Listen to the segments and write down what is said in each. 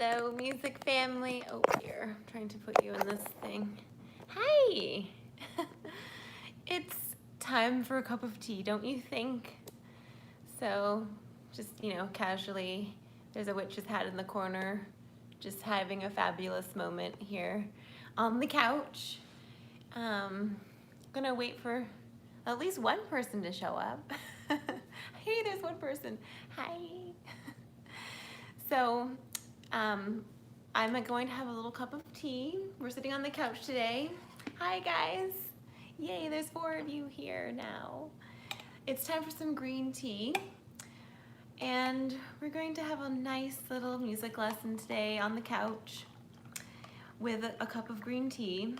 Hello, music family. Oh dear, I'm trying to put you in this thing. Hi! It's time for a cup of tea, don't you think? So, just, casually, there's a witch's hat in the corner, just having a fabulous moment here on the couch. Gonna wait for at least one person to show up. Hey, there's one person. Hi. So, I'm going to have a little cup of tea. We're sitting on the couch today. Hi guys. Yay, there's 4 of you here now. It's time for some green tea. And we're going to have a nice little music lesson today on the couch with a cup of green tea.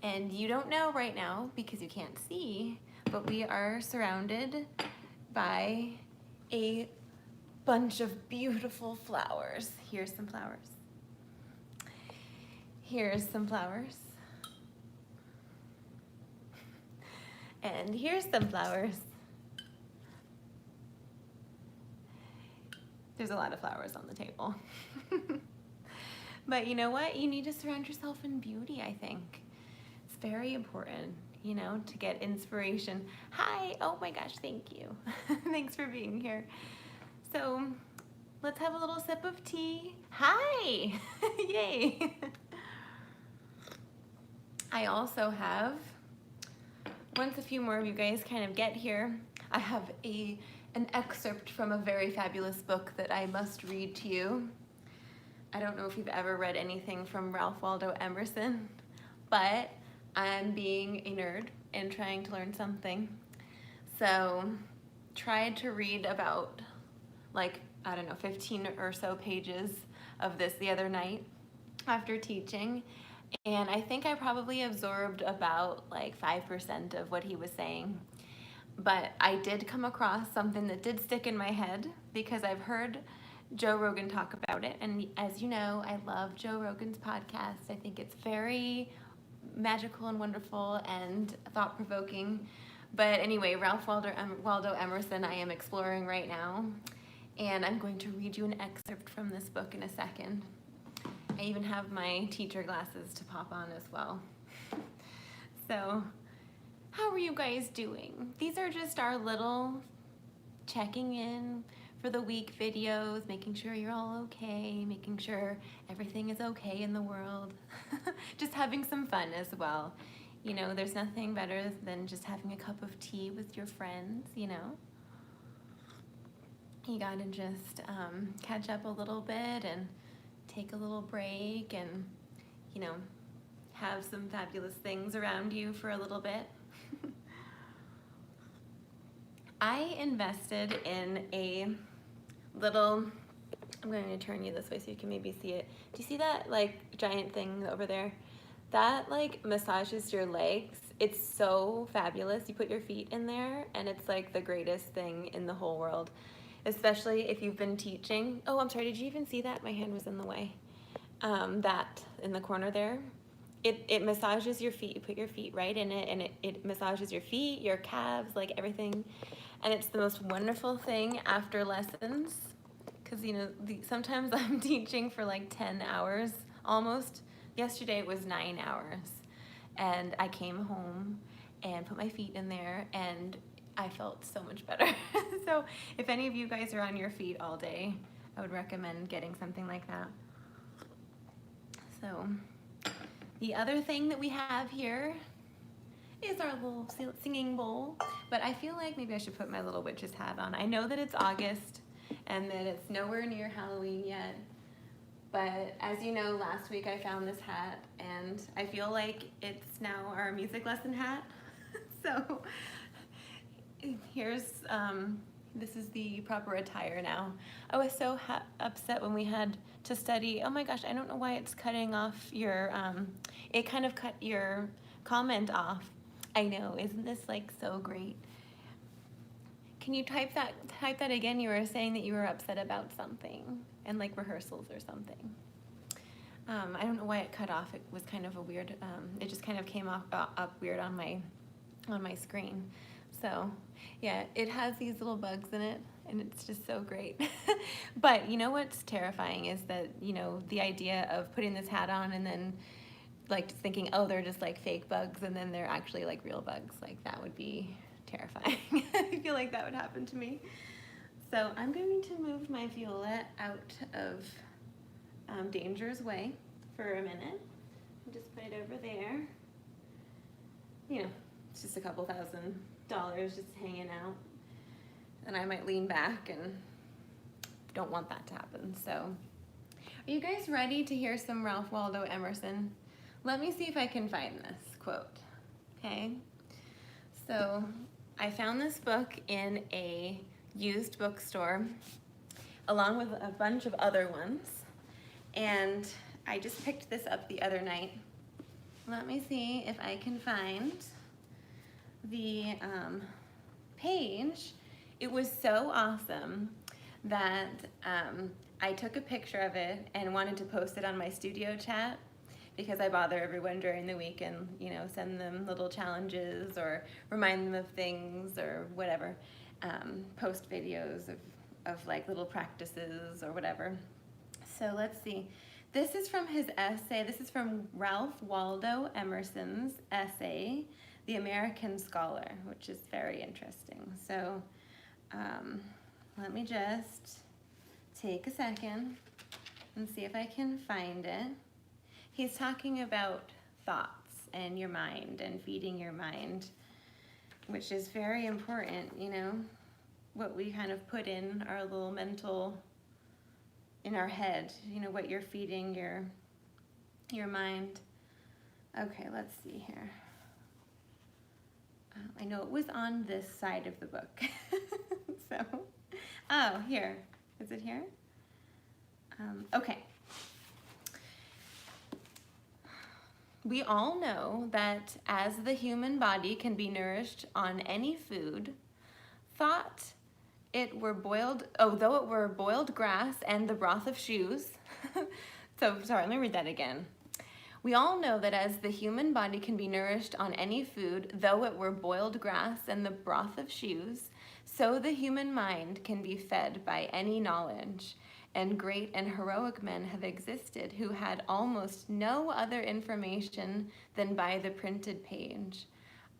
And you don't know right now because you can't see, but we are surrounded by a bunch of beautiful flowers. Here's some flowers. Here's some flowers. And here's some flowers. There's a lot of flowers on the table. But you know what? You need to surround yourself in beauty, I think. It's very important, to get inspiration. Hi, oh my gosh, thank you. Thanks for being here. So let's have a little sip of tea. Hi, yay. I also have, once a few more of you guys kind of get here, I have an excerpt from a very fabulous book that I must read to you. I don't know if you've ever read anything from Waldo Emerson, but I'm being a nerd and trying to learn something. So tried to read about 15 or so pages of this the other night after teaching. And I think I probably absorbed about 5% of what he was saying. But I did come across something that did stick in my head because I've heard Joe Rogan talk about it. And as you know, I love Joe Rogan's podcast. I think it's very magical and wonderful and thought-provoking. But anyway, Waldo Emerson I am exploring right now. And I'm going to read you an excerpt from this book in a second. I even have my teacher glasses to pop on as well. So, how are you guys doing? These are just our little checking in for the week videos, making sure you're all okay, making sure everything is okay in the world. Just having some fun as well. There's nothing better than just having a cup of tea with your friends, You gotta just catch up a little bit and take a little break and, have some fabulous things around you for a little bit. I invested in a little, I'm going to turn you this way so you can maybe see it. Do you see that giant thing over there? That massages your legs. It's so fabulous. You put your feet in there and it's the greatest thing in the whole world. Especially if you've been teaching. Oh, I'm sorry, did you even see that? My hand was in the way. That in the corner there. It massages your feet. You put your feet right in it and it massages your feet, your calves, everything. And it's the most wonderful thing after lessons. Because, sometimes I'm teaching for 10 hours almost. Yesterday it was 9 hours. And I came home and put my feet in there and I felt so much better. So if any of you guys are on your feet all day, I would recommend getting something like that. So the other thing that we have here is our little singing bowl, but I feel like maybe I should put my little witch's hat on. I know that it's August and that it's nowhere near Halloween yet, but as you know, last week I found this hat and I feel like it's now our music lesson hat. So here's, this is the proper attire now. I was so upset when we had to study. Oh my gosh, I don't know why it's cutting off your, it kind of cut your comment off. I know, isn't this so great? Can you type that again? You were saying that you were upset about something and rehearsals or something. I don't know why it cut off. It was kind of a weird, it just kind of came up weird on my screen. So yeah, it has these little bugs in it, and it's just so great. But you know what's terrifying is that, you know, the idea of putting this hat on and then like just thinking, oh, they're just like fake bugs, and then they're actually like real bugs. Like that would be terrifying. I feel like that would happen to me. So I'm going to move my Viola out of danger's way for a minute. And just put it over there. You know, it's just a couple $1,000 just hanging out. And I might lean back, and don't want that to happen. So are you guys ready to hear some Ralph Waldo Emerson? Let me see if I can find this quote, okay? So I found this book in a used bookstore along with a bunch of other ones, and I just picked this up the other night. Let me see if I can find the page. It was so awesome that I took a picture of it and wanted to post it on my studio chat, because I bother everyone during the week and, you know, send them little challenges or remind them of things or whatever. Post videos of like little practices or whatever. So let's see. This is from his essay. This is from Ralph Waldo Emerson's essay, The American Scholar, which is very interesting. So let me just take a second and see if I can find it. He's talking about thoughts and your mind and feeding your mind, which is very important, you know, what we kind of put in our little mental, in our head, you know, what you're feeding your mind. Okay, let's see here. I know it was on this side of the book. So, oh, here. Is it here? Okay. We all know that as the human body can be nourished on any food, though it were boiled grass and the broth of shoes. So, sorry, let me read that again. We all know that as the human body can be nourished on any food, though it were boiled grass and the broth of shoes, so the human mind can be fed by any knowledge. And great and heroic men have existed who had almost no other information than by the printed page.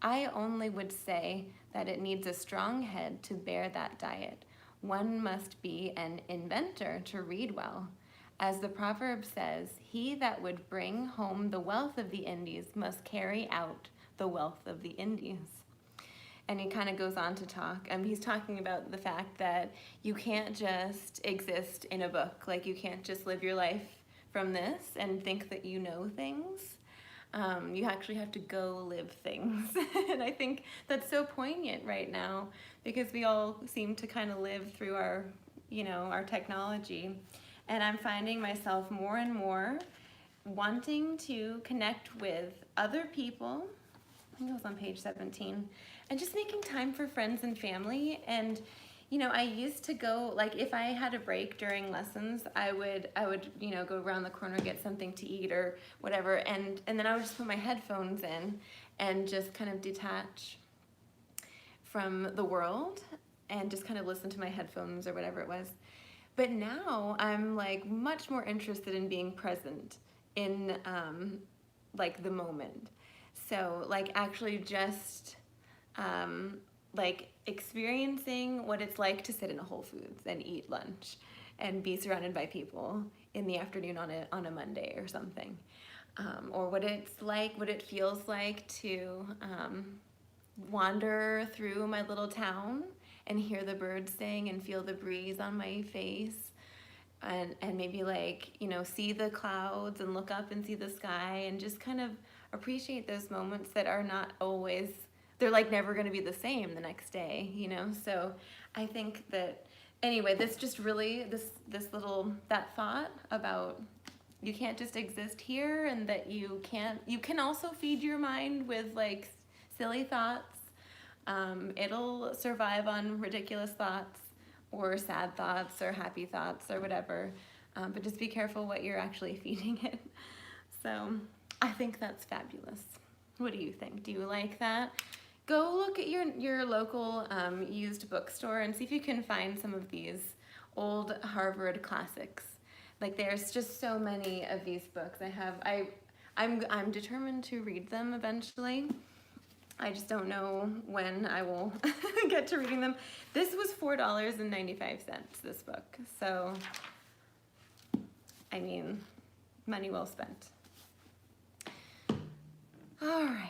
I only would say that it needs a strong head to bear that diet. One must be an inventor to read well. As the proverb says, he that would bring home the wealth of the Indies must carry out the wealth of the Indies. And he kind of goes on to talk, he's talking about the fact that you can't just exist in a book. Like, you can't just live your life from this and think that you know things. You actually have to go live things. And I think that's so poignant right now, because we all seem to kind of live through our, you know, our technology. And I'm finding myself more and more wanting to connect with other people. I think it was on page 17. And just making time for friends and family. And, you know, I used to go, like, if I had a break during lessons, I would, you know, go around the corner, get something to eat or whatever. And then I would just put my headphones in and just kind of detach from the world and just kind of listen to my headphones or whatever it was. But now I'm like much more interested in being present in like the moment. So like actually just like experiencing what it's like to sit in a Whole Foods and eat lunch and be surrounded by people in the afternoon on a Monday or something. Or what it's like, what it feels like to wander through my little town and hear the birds sing and feel the breeze on my face, and maybe like, you know, see the clouds and look up and see the sky and just kind of appreciate those moments that are not always, they're like never going to be the same the next day, you know? So I think that, anyway, this just really, that thought about you can't just exist here, and that you can also feed your mind with like silly thoughts. It'll survive on ridiculous thoughts or sad thoughts or happy thoughts or whatever, but just be careful what you're actually feeding it. So I think that's fabulous. What do you think? Do you like that? Go look at your local used bookstore and see if you can find some of these old Harvard classics. Like there's just so many of these books. I'm determined to read them eventually. I just don't know when I will get to reading them. This was $4.95, this book. So, I mean, money well spent. All right,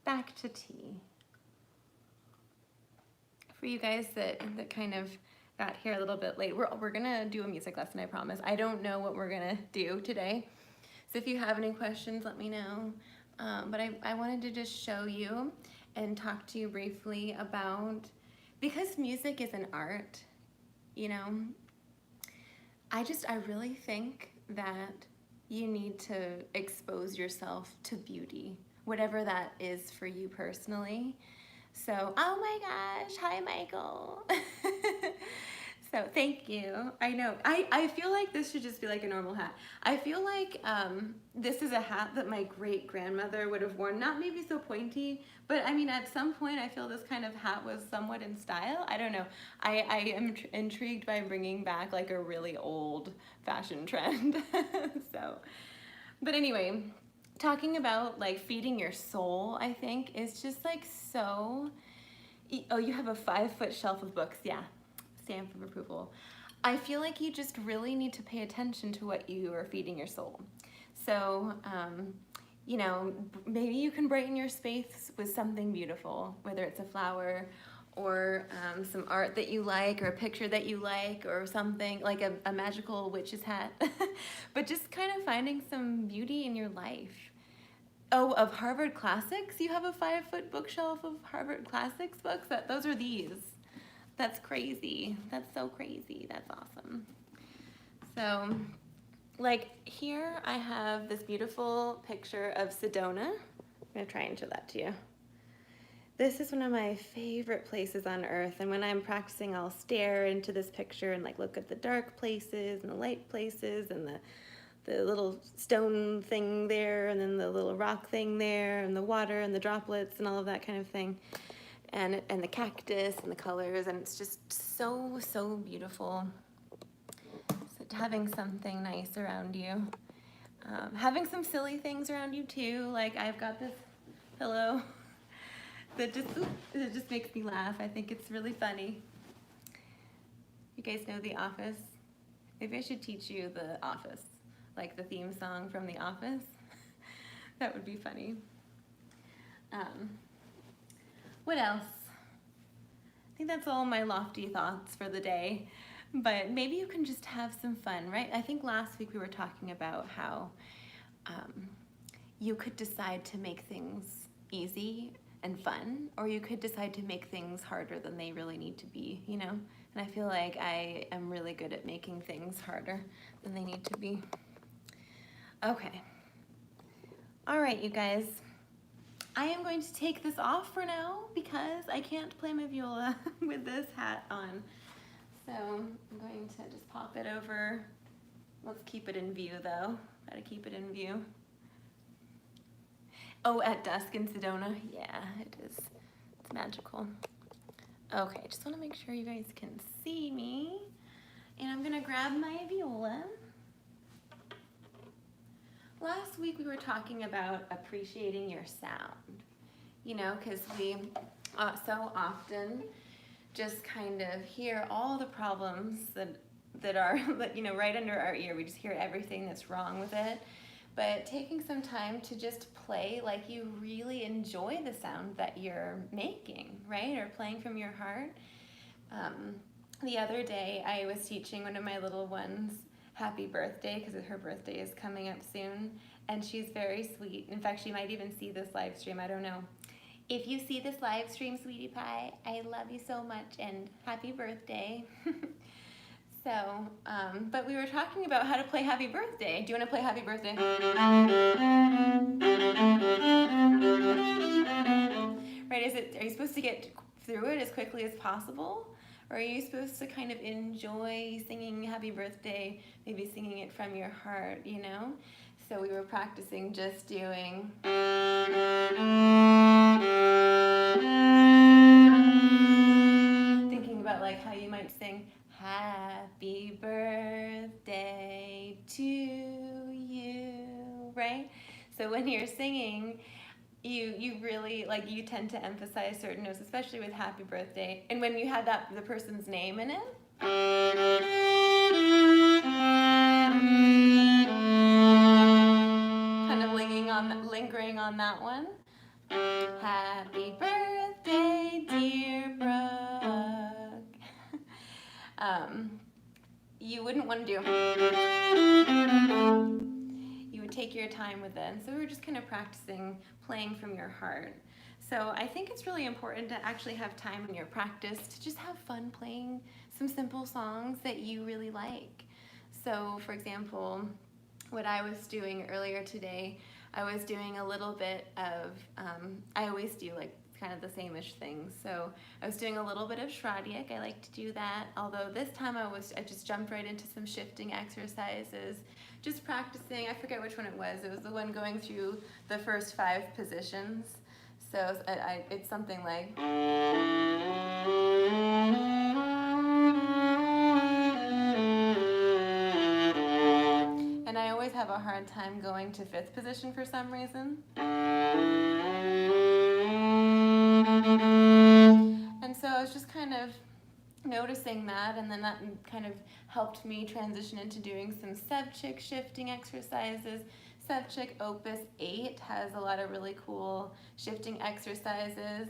back to tea. For you guys that kind of got here a little bit late, we're gonna do a music lesson, I promise. I don't know what we're gonna do today. So if you have any questions, let me know. But I wanted to just show you and talk to you briefly about, because music is an art, you know, I really think that you need to expose yourself to beauty, whatever that is for you personally. So, oh my gosh, hi Michael. So thank you. I know, I feel like this should just be like a normal hat. I feel like this is a hat that my great grandmother would have worn, not maybe so pointy, but I mean at some point I feel this kind of hat was somewhat in style. I don't know. I am intrigued by bringing back like a really old fashion trend. So, but anyway, talking about like feeding your soul, I think is just like so, oh, you have a 5-foot shelf of books, yeah. Stamp of approval. I feel like you just really need to pay attention to what you are feeding your soul. So, you know, maybe you can brighten your space with something beautiful, whether it's a flower or some art that you like, or a picture that you like, or something like a magical witch's hat. But just kind of finding some beauty in your life. Oh, of Harvard classics? You have a 5-foot bookshelf of Harvard classics books? Those are these. That's crazy. That's so crazy. That's awesome. So, like here I have this beautiful picture of Sedona. I'm gonna try and show that to you. This is one of my favorite places on earth, and when I'm practicing I'll stare into this picture and like look at the dark places and the light places and the little stone thing there and then the little rock thing there and the water and the droplets and all of that kind of thing. And the cactus and the colors, and it's just so beautiful. So having something nice around you, having some silly things around you too. Like I've got this pillow that it just makes me laugh. I think it's really funny. You guys know The Office? Maybe I should teach you The Office, like the theme song from The Office. That would be funny. What else? I think that's all my lofty thoughts for the day, but maybe you can just have some fun, right? I think last week we were talking about how you could decide to make things easy and fun, or you could decide to make things harder than they really need to be, you know? And I feel like I am really good at making things harder than they need to be. Okay. All right, you guys. I am going to take this off for now because I can't play my viola with this hat on. So I'm going to just pop it over. Let's keep it in view though. Gotta keep it in view. Oh, at dusk in Sedona? Yeah, it is. It's magical. Okay, I just wanna make sure you guys can see me. And I'm gonna grab my viola. Last week we were talking about appreciating your sound, you know, because we so often just kind of hear all the problems that are, you know, right under our ear. We just hear everything that's wrong with it. But taking some time to just play like you really enjoy the sound that you're making, right? Or playing from your heart. The other day I was teaching one of my little ones happy birthday because her birthday is coming up soon, and she's very sweet. In fact, she might even see this live stream, I don't know. If you see this live stream, sweetie pie, I love you so much and happy birthday. So, but we were talking about how to play happy birthday. Do you want to play happy birthday? Right, are you supposed to get through it as quickly as possible? Or are you supposed to kind of enjoy singing happy birthday, maybe singing it from your heart, you know? So we were practicing just doing sing happy birthday to you, right? So when you're singing, you really, like, you tend to emphasize certain notes, especially with happy birthday. And when you have the person's name in it, kind of lingering on that one. Happy birthday, dear Brooke. You wouldn't want to do. You would take your time with it. And so we were just kind of practicing playing from your heart. So I think it's really important to actually have time in your practice to just have fun playing some simple songs that you really like. So for example, what I was doing earlier today, I was doing a little bit of, I always do like kind of the same-ish things. So I was doing a little bit of Shradiak. I like to do that. Although this time I just jumped right into some shifting exercises, just practicing. I forget which one it was. It was the one going through the first 5 positions. So it's something like. And I always have a hard time going to 5th position for some reason. And so I was just kind of noticing that, and then that kind of helped me transition into doing some Sevchik shifting exercises. Sevchik Opus 8 has a lot of really cool shifting exercises.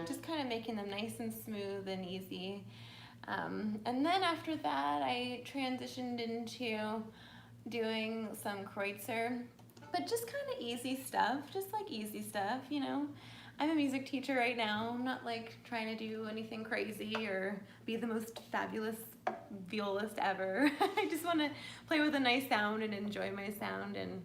Just kind of making them nice and smooth and easy. And then after that, I transitioned into doing some Kreutzer, but just kind of easy stuff, just like easy stuff, you know. I'm a music teacher right now. I'm not like trying to do anything crazy or be the most fabulous violist ever. I just want to play with a nice sound and enjoy my sound, and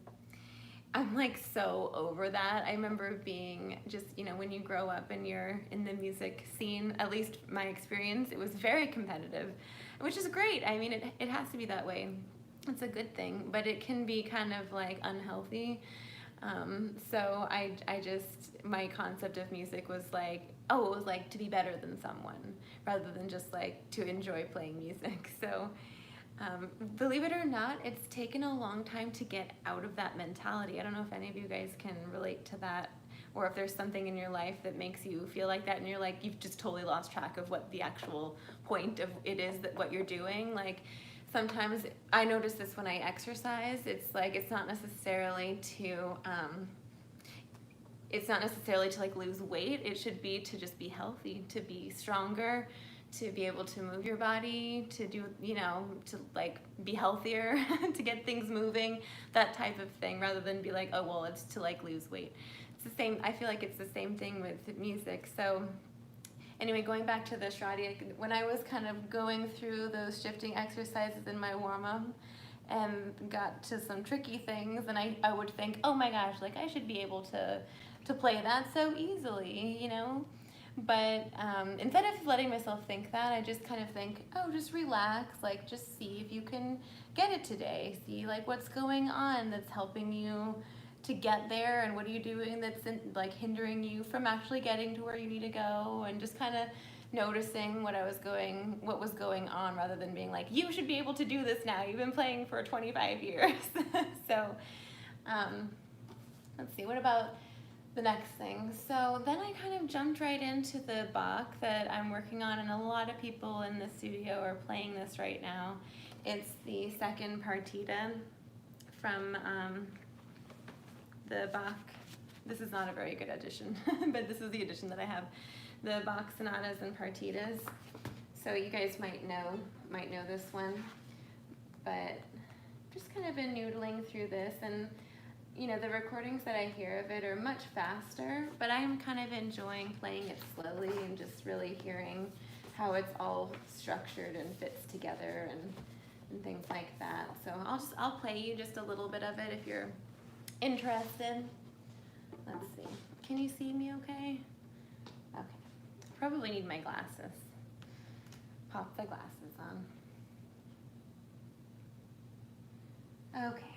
I'm like so over that. I remember being just, you know, when you grow up and you're in the music scene, at least my experience, it was very competitive, which is great. I mean, it has to be that way. It's a good thing, but it can be kind of like unhealthy. So I just, my concept of music was like, oh, it was like to be better than someone rather than just like to enjoy playing music. So believe it or not, it's taken a long time to get out of that mentality. I don't know if any of you guys can relate to that, or if there's something in your life that makes you feel like that and you're like, you've just totally lost track of what the actual point of it is, that what you're doing. Like sometimes I notice this when I exercise. It's like, it's not necessarily to like lose weight. It should be to just be healthy, to be stronger, to be able to move your body, to do, you know, to like be healthier, to get things moving, that type of thing, rather than be like, oh, well, it's to like lose weight. It's the same, I feel like it's the same thing with music. So anyway, going back to the Shradiak, when I was kind of going through those shifting exercises in my warm-up and got to some tricky things, and I would think, oh my gosh, like I should be able to play that so easily, you know? But instead of letting myself think that, I just kind of think, oh, just relax, like just see if you can get it today. See like what's going on that's helping you to get there, and what are you doing that's like hindering you from actually getting to where you need to go, and just kind of noticing what was going on, rather than being like, you should be able to do this now, you've been playing for 25 years. So let's see, what about the next thing? So then I kind of jumped right into the Bach that I'm working on, and a lot of people in the studio are playing this right now. It's the second partita from the Bach. This is not a very good edition, but this is the edition that I have. The Bach sonatas and partitas. So you guys might know this one, but just kind of been noodling through this, and you know, the recordings that I hear of it are much faster, but I'm kind of enjoying playing it slowly and just really hearing how it's all structured and fits together and things like that. So I'll play you just a little bit of it if you're interested. Let's see. Can you see me okay? Okay. Probably need my glasses. Pop the glasses on. Okay.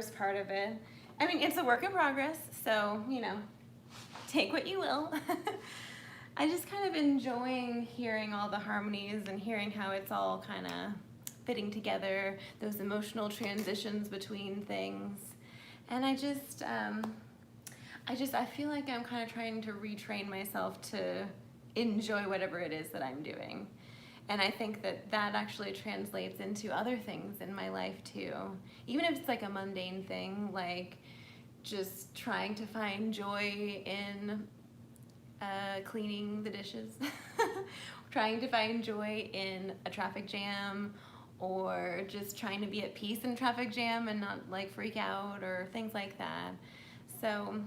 first part of it. I mean, it's a work in progress, so, you know, take what you will. I just kind of enjoying hearing all the harmonies and hearing how it's all kind of fitting together, those emotional transitions between things. And I feel like I'm kind of trying to retrain myself to enjoy whatever it is that I'm doing. And I think that that actually translates into other things in my life too. Even if it's like a mundane thing, like just trying to find joy in cleaning the dishes, trying to find joy in a traffic jam, or just trying to be at peace in a traffic jam and not like freak out or things like that. So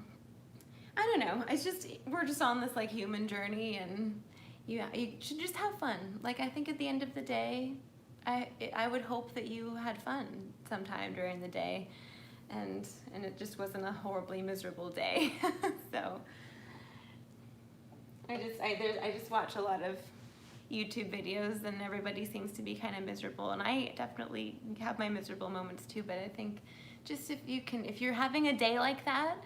I don't know, it's just, we're just on this like human journey, and you should just have fun. Like, I think at the end of the day, I would hope that you had fun sometime during the day, and it just wasn't a horribly miserable day. So I just watch a lot of YouTube videos, and everybody seems to be kind of miserable, and I definitely have my miserable moments too. But I think just if you're having a day like that,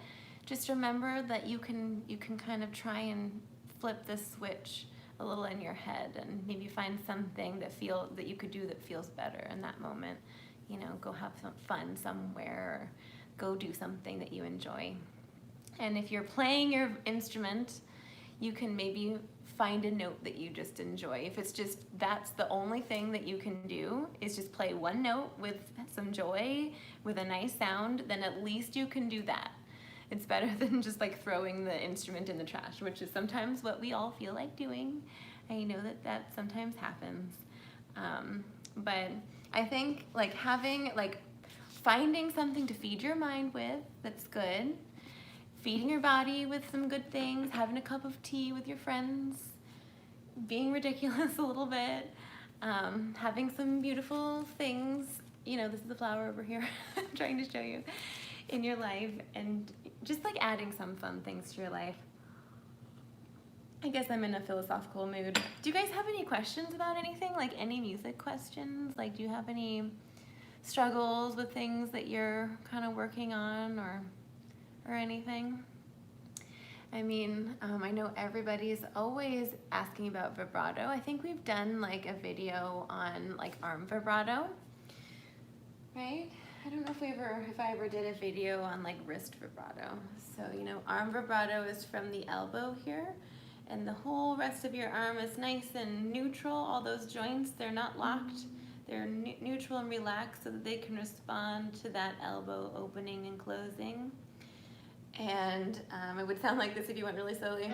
just remember that you can kind of try and flip the switch a little in your head, and maybe find something that you could do that feels better in that moment. You know, go have some fun somewhere, or go do something that you enjoy. And if you're playing your instrument, you can maybe find a note that you just enjoy. If it's just, that's the only thing that you can do, is just play one note with some joy, with a nice sound, then at least you can do that. It's better than just like throwing the instrument in the trash, which is sometimes what we all feel like doing. I know that sometimes happens. But I think like finding something to feed your mind with that's good, feeding your body with some good things, having a cup of tea with your friends, being ridiculous a little bit, having some beautiful things. You know, this is the flower over here I'm trying to show you, in your life, and just like adding some fun things to your life. I guess I'm in a philosophical mood. Do you guys have any questions about anything? Like any music questions? Like, do you have any struggles with things that you're kind of working on, or anything? I mean, I know everybody's always asking about vibrato. I think we've done like a video on like arm vibrato, right? I don't know if I ever did a video on like wrist vibrato. So, you know, arm vibrato is from the elbow here, and the whole rest of your arm is nice and neutral. All those joints, they're not locked. They're neutral and relaxed so that they can respond to that elbow opening and closing. And it would sound like this if you went really slowly.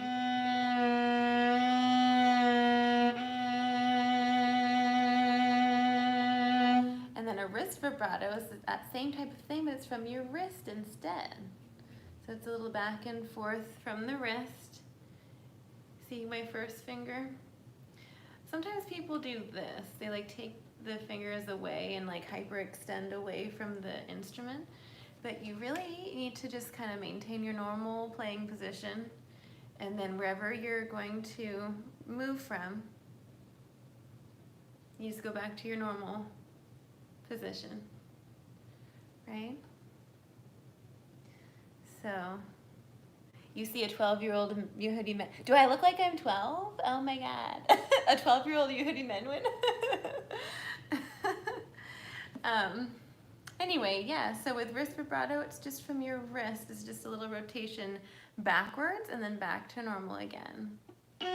And then a wrist vibrato is that same type of thing, but it's from your wrist instead. So it's a little back and forth from the wrist. See my first finger? Sometimes people do this. They like take the fingers away and like hyperextend away from the instrument. But you really need to just kind of maintain your normal playing position, and then wherever you're going to move from, you just go back to your normal position, right? So you see a 12-year-old Yehudi men. Do I look like I'm 12? Oh my God. A 12-year-old Yehudi Menwin? Anyway, yeah, so with wrist vibrato, it's just from your wrist. It's just a little rotation backwards and then back to normal again. All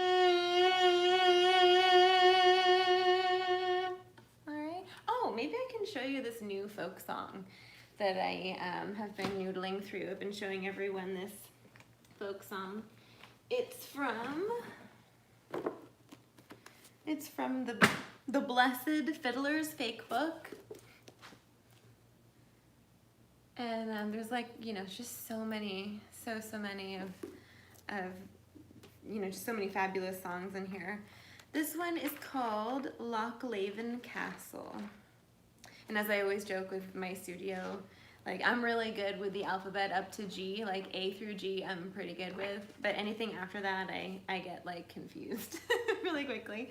right. Oh, maybe I can show you this new folk song that I have been noodling through. I've been showing everyone this folk song. It's from the Blessed Fiddler's Fake Book. And there's like, you know, just so many of you know, just so many fabulous songs in here. This one is called Lochleven Castle. And as I always joke with my studio, like I'm really good with the alphabet up to G, like A through G I'm pretty good with, but anything after that I get like confused really quickly.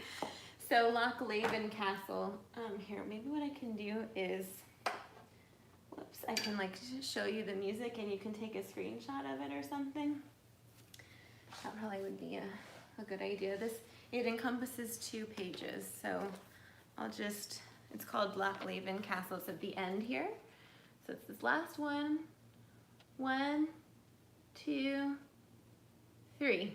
So Lochleven Castle, here, maybe what I can do is, whoops. whoops, I can like show you the music and you can take a screenshot of it or something. That probably would be a good idea. It encompasses 2 pages, so I'll just, it's called Lochleven Castle. It's at the end here. So it's this last one. 1, 2, 3.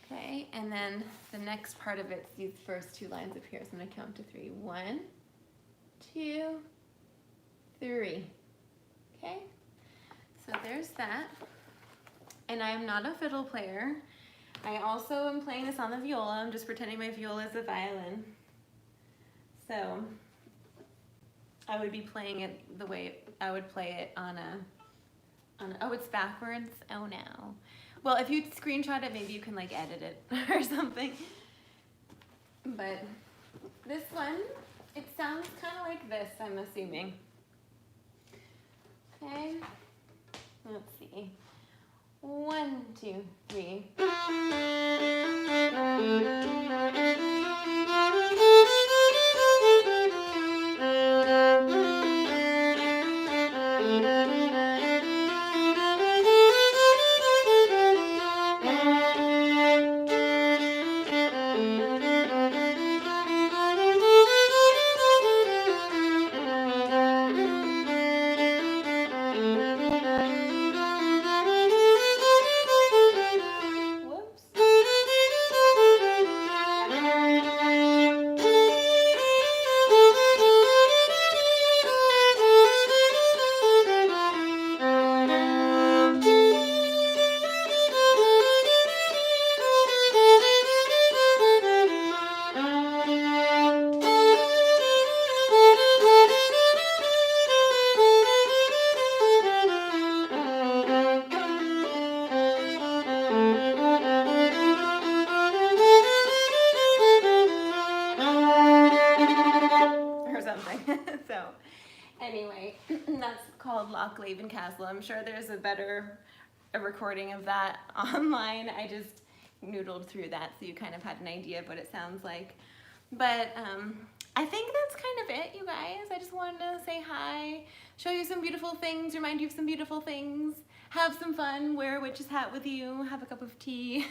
Okay, and then the next part of it's these first 2 lines up here. So I'm gonna count to 3. 1, 2, 3. Okay, so there's that. And I'm not a fiddle player. I also am playing this on the viola. I'm just pretending my viola is a violin. So I would be playing it the way I would play it on oh, it's backwards. Oh no. Well, if you screenshot it, maybe you can like edit it or something. But this one, it sounds kind of like this, I'm assuming. Okay, let's see. 1, 2, 3. So anyway, that's called Lochleven Castle. I'm sure there's a recording of that online. I just noodled through that so you kind of had an idea of what it sounds like. But I think that's kind of it, you guys. I just wanted to say hi, show you some beautiful things, remind you of some beautiful things, have some fun, wear a witch's hat with you, have a cup of tea.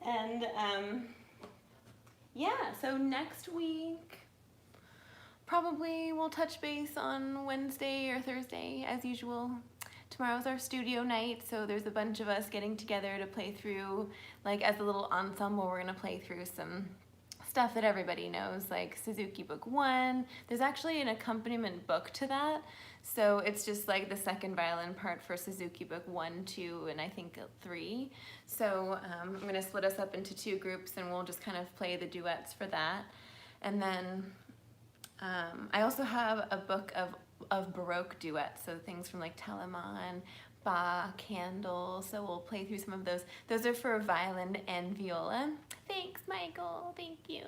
And yeah, so next week, probably we'll touch base on Wednesday or Thursday as usual. Tomorrow's our studio night, so there's a bunch of us getting together to play through, like as a little ensemble, we're gonna play through some stuff that everybody knows, like Suzuki Book 1. There's actually an accompaniment book to that, so it's just like the second violin part for Suzuki Book 1, 2, and I think 3. So I'm gonna split us up into 2 groups and we'll just kind of play the duets for that. And then I also have a book of Baroque duets, so things from like Telemann, Bach, Handel, so we'll play through some of those. Those are for violin and viola. Thanks, Michael, thank you.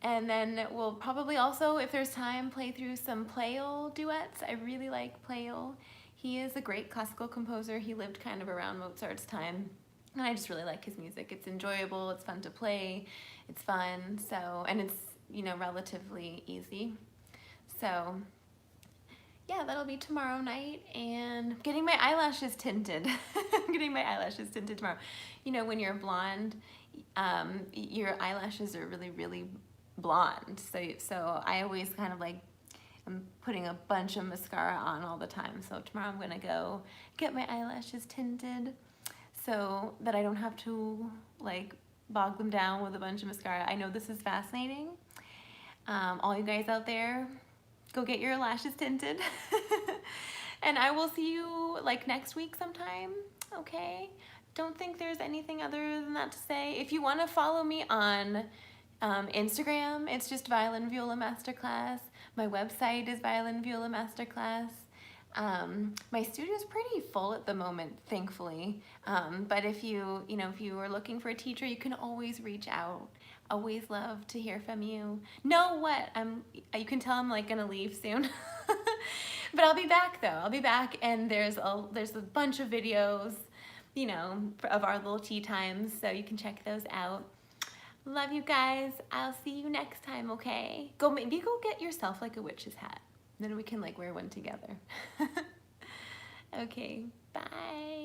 And then we'll probably also, if there's time, play through some Pleyel duets. I really like Pleyel. He is a great classical composer. He lived kind of around Mozart's time, and I just really like his music. It's enjoyable, it's fun to play, it's fun, so, and it's, you know, relatively easy. So yeah, that'll be tomorrow night, and I'm getting my eyelashes tinted. I'm getting my eyelashes tinted tomorrow. You know, when you're blonde, your eyelashes are really, really blonde. So I always kind of like, I'm putting a bunch of mascara on all the time. So tomorrow I'm gonna go get my eyelashes tinted so that I don't have to like bog them down with a bunch of mascara. I know this is fascinating. All you guys out there, go get your lashes tinted. And I will see you like next week sometime, okay? Don't think there's anything other than that to say. If you want to follow me on Instagram, it's just Violin Viola Masterclass. My website is Violin Viola Masterclass. My studio is pretty full at the moment, thankfully. But if you are looking for a teacher, you can always reach out. Always love to hear from you. Know what? You can tell I'm like gonna leave soon. But I'll be back though. I'll be back, and there's a bunch of videos, you know, of our little tea times, so you can check those out. Love you guys. I'll see you next time, okay? Maybe go get yourself like a witch's hat. Then we can like wear one together. Okay, bye.